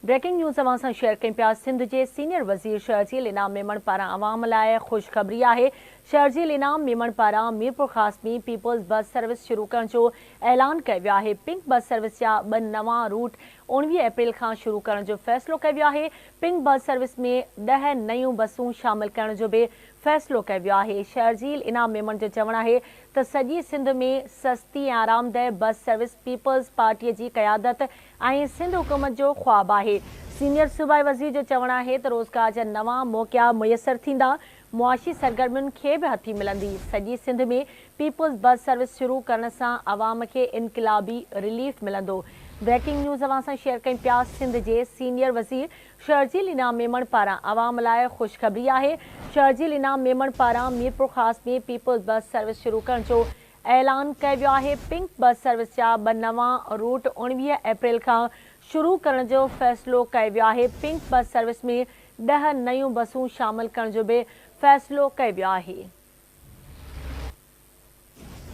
Breaking news अवां सां share कयूं पिया। सिंध जे सीनियर वज़ीर शहजील इनाम मेमण पारां अवाम लाइ ख़ुशख़बरी आहे। शहजील इनाम मेमण पारां मीरपुर ख़ास में पीपल्स बस सर्विस शुरू करण जो ऐलान कयो वियो आहे। पिंक बस सर्विस जा 2 नवां रूट 19 अप्रैल खां शुरू करण जो फ़ैसिलो कयो वियो आहे। पिंक बस सर्विस में 10 नयूं बसूं शामिल करण जो भी फ़ैसिलो कयो वियो आहे। शहजील इनाम मेमण जो चवणु आहे त सॼी सिंध में सस्ती ऐं आरामदेह बस सर्विस पीपल्स पार्टीअ जी क़यादत ऐं सिंध हुकूमत जो ख़्वाबु आहे। सीनियर सूबाई वज़ीर जो चवणु आहे त रोज़गार जा नवां मौक़िया मुयसर थींदा, मुआशी सरगर्मियुनि खे बि हथी मिलंदी। सॼी सिंध में पीपल्स बस सर्विस शुरू करण सां अवाम खे इनक़िलाबी रिलीफ मिलंदो। ब्रेकिंग न्यूज़ अवां सां शेयर कयूं पिया। सिंध जे सीनियर वज़ीर शहजील इनाम मेमण पारां अवाम लाइ ख़ुशख़बरी आहे। शहजील इनाम मेमण पारां मीरपुर ख़ास में पीपल्स बस सर्विस शुरू करण जो ऐलान कयो वियो आहे। पिंक बस सर्विस जा 2 नवां रूट 19 अप्रैल खां शुरू करण जो फ़ैसिलो कयो वियो आहे। पिंक बस सर्विस में 10 नयूं बसूं शामिल करण जो भी फ़ैसिलो कयो वियो आहे।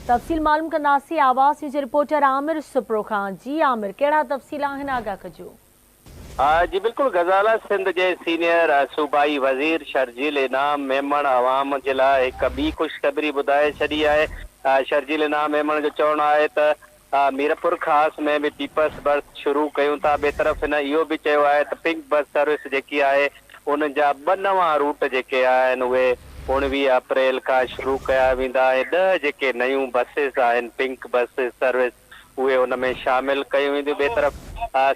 तफ़सील मालूम कंदासीं आवाज़ न्यूज़ रिपोर्टर आमिर सुप्रो खां। जी आमिर, कहिड़ा तफ़सील आहिनि, आगाह कजो। जी बिल्कुल गज़ाला सिंध जे सीनियर सूबाई वज़ीर शहजील इनाम मेमण अवाम जे लाइ हिकु ॿी ख़ुशख़बरी ॿुधाए छॾी आहे। शहजील इनाम मेमण जो चवणु आहे त मीरपुर ख़ास में भी पीपल्स बस शुरू कयूं था। ॿिए तरफ़ हिन इहो बि चयो आहे त पिंक बस सर्विस जेकी आहे उन जा 2 नवां रूट जेके आहिनि उहे 19 अप्रैल खां शुरू कया वेंदा ऐं 10 जेके नयूं बसिस आहिनि पिंक बस सर्विस उहे उन में शामिल कयूं वेंदियूं। ॿिए तरफ़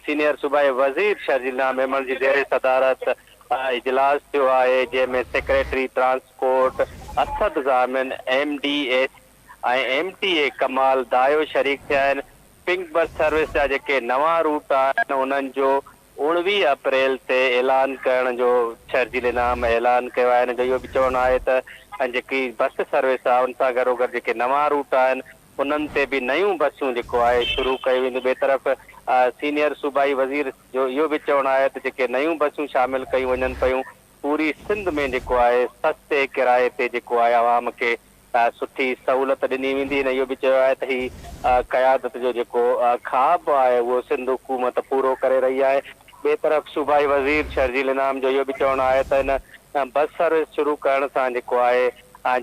सीनियर सूबाई वज़ीर शहजील इनाम मेमण जी ज़ेर सदारत इजलास थियो आहे, जंहिंमें सेक्रेटरी ट्रांसपोर्ट असद ज़ामिन MDS ऐं MTA कमाल दायो शरीक थिया आहिनि। पिंक बस सर्विस जा जेके नवां रूट आहिनि उन्हनि जो 19 अप्रैल ते ऐलान करण जो शहजील इनाम ऐलान कयो आहे। हिन जो इहो बि चवणु आहे त जेकी बस सर्विस आहे उन सां गॾोगॾु जेके नवां रूट आहिनि उन्हनि ते बि नयूं बसूं जेको आहे शुरू कयूं वेंदियूं। ॿिए तरफ़ सीनियर सूबाई वज़ीर जो इहो बि चवणु आहे त जेके नयूं बसूं शामिल कयूं वञनि पियूं पूरी सिंध में जेको आहे सस्ते किराए ते जेको आहे आवाम खे सुठी सहूलियत ॾिनी वेंदी। हिन इहो बि चयो आहे त ही क़यादत जो जेको ख़्वाबु आहे उहो सिंध हुकूमत पूरो करे रही आहे। ॿिए तरफ़ सूबाई वज़ीर शहजील इनाम जो इहो बि चवणु आहे त हिन बस सर्विस शुरू करण सां जेको आहे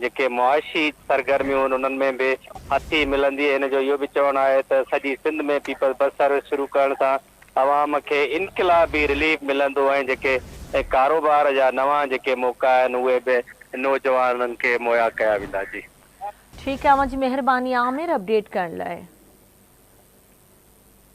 जेके मुआशी सरगर्मियूं आहिनि उन्हनि में बि हथी मिलंदी। हिन जो इहो बि चवणु आहे त सॼी सिंध में पीपल्स बस सर्विस शुरू करण सां अवाम खे इनक़िलाबी रिलीफ मिलंदो ऐं जेके कारोबार जा नवां जेके मौक़ा आहिनि उहे बि नौजवाननि खे मुहैया कया वेंदा। जी ठीकु आहे, मुंहिंजी महिरबानी आमिर अपडेट करण लाइ।